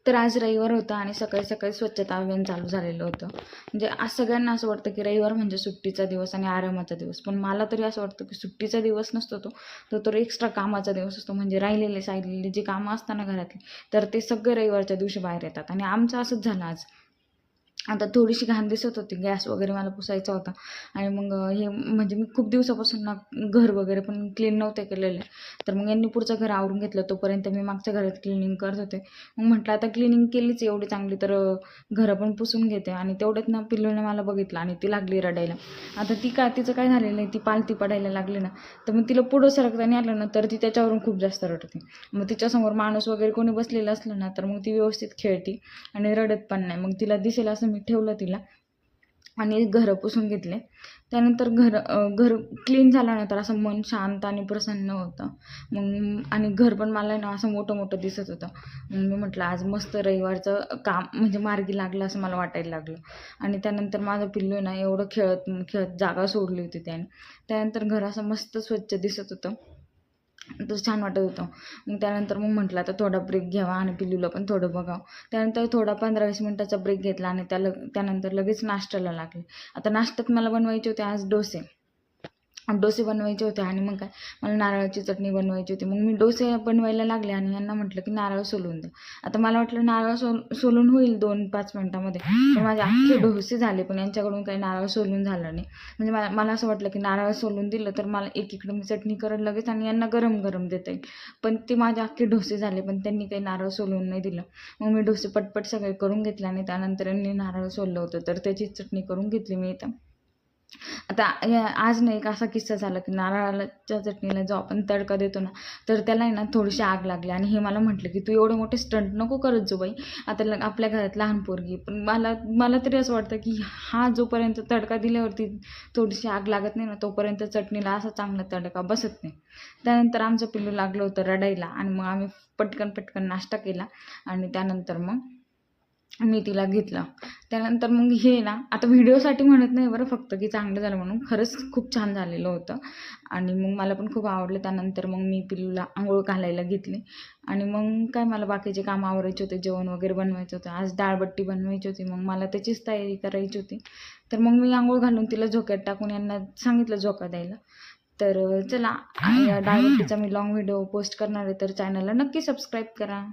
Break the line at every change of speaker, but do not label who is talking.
तर आज रविवार होता आणि सकाळी सकाळी स्वच्छता अभियान चालू झालेलं होतं. म्हणजे आज सगळ्यांना असं वाटतं की रविवार म्हणजे सुट्टीचा दिवस आणि आरामाचा दिवस, पण मला तरी असं वाटतं की सुट्टीचा दिवस नसतो तो तर एक्स्ट्रा कामाचा दिवस असतो. म्हणजे राहिलेले जी कामं असताना घरातली, तर ते सगळे रविवारच्या दिवशी बाहेर येतात. आणि आमचं असंच झालं आज. आता थोडीशी घाण दिसत होती, गॅस वगैरे मला पुसायचा होता. आणि मग हे म्हणजे मी खूप दिवसापासून ना घर वगैरे पण क्लीन नव्हते केलेले. तर मग यांनी पुढचं घर आवरून घेतलं, तोपर्यंत मी मागच्या घरात क्लिनिंग करत होते. मग म्हटलं आता क्लिनिंग केलीच एवढी चांगली, तर घरं पण पुसून घेते. आणि तेवढ्यात ना पिल्लूने मला बघितलं आणि ती लागली रडायला. आता तिचं काय झालेलं आहे, ती पालती पडायला लागली ना, तर मग तिला पुढं सरकताना आलं ना, तर ती त्याच्यावरून खूप जास्त रडते. मग तिच्यासमोर माणूस वगैरे कोणी बसलेलं असलं ना, तर मग ती व्यवस्थित खेळती आणि रडत पण नाही. मग तिला दिसेल असं मी ठेवलं तिला आणि घरं पुसून घेतले. त्यानंतर घर क्लीन झाल्यानंतर असं मन शांत आणि प्रसन्न होतं. मग आणि घर पण मला ना असं मोठं मोठं दिसत होतं. मग मी म्हटलं आज मस्त रविवारचं काम म्हणजे मार्गी लागलं असं मला वाटायला लागलं. आणि त्यानंतर माझं पिल्लू ना एवढं खेळत खेळत जागा सोडली होती त्याने. त्यानंतर घर असं मस्त स्वच्छ दिसत होतं, तर छान वाटत होतं. मग त्यानंतर मग म्हटलं आता थोडा ब्रेक घ्यावा आणि पिल्लूला पण थोडं बघावं. त्यानंतर थोडा 15-20 मिनिटाचा ब्रेक घेतला आणि त्यानंतर लगेच नाश्त्याला लागले. आता नाश्त्यात मला बनवायचे होते आज डोसे बनवायचे होते. आणि मग काय, मला नारळाची चटणी बनवायची होती. मग मी डोसे बनवायला लागले आणि यांना म्हटलं की नारळ सोलून द्या. आता मला वाटलं नारळ सोलून होईल 2-5 मिनिटामध्ये, पण माझे अख्खे डोसे झाले, पण यांच्याकडून काही नारळ सोलून झालं नाही. म्हणजे मला असं वाटलं की नारळ सोलून दिलं तर मला एकीकडे मी चटणी करेल लगेच आणि यांना गरम गरम देता येईल. पण ते माझे अख्खे डोसे झाले, पण त्यांनी काही नारळ सोलून नाही दिलं. मग मी डोसे पटपट सगळे करून घेतले आणि त्यानंतर यांनी नारळ सोललं होतं, तर त्याची चटणी करून घेतली मी इथं. आता आज ना एक असा किस्सा झाला की नारळाच्या चटणीला जो आपण तडका देतो ना, तर त्याला आहे ना थोडीशी आग लागली. आणि हे मला म्हटलं की तू एवढे मोठे स्टंट नको करत जो बाई, आता आपल्या घरात लहान पोरगी. पण मला तरी असं वाटतं की हा जोपर्यंत तडका दिल्यावरती थोडीशी आग लागत नाही ना, तोपर्यंत चटणीला असा चांगला तडका बसत नाही. त्यानंतर आमचं पिल्लू लागलं होतं रडायला आणि मग आम्ही पटकन नाश्ता केला आणि त्यानंतर मग मी तिला घेतलं. त्यानंतर मग हे ना, आता व्हिडिओसाठी म्हणत नाही बरं फक्त की चांगलं झालं म्हणून, खरंच खूप छान झालेलं होतं आणि मग मला पण खूप आवडलं. त्यानंतर मग मी पिल्लूला अंघोळ घालायला घेतली आणि मग काय मला बाकीचे कामं आवरायचे होते, जेवण वगैरे बनवायचं होतं. आज डाळबट्टी बनवायची होती, मग मला त्याचीच तयारी करायची होती. तर मग मी अंघोळ घालून तिला झोक्यात टाकून यांना सांगितलं झोका द्यायला. तर चला, या डाळबट्टीचा मी लॉंग व्हिडिओ पोस्ट करणार आहे, तर चॅनलला नक्की सबस्क्राईब करा.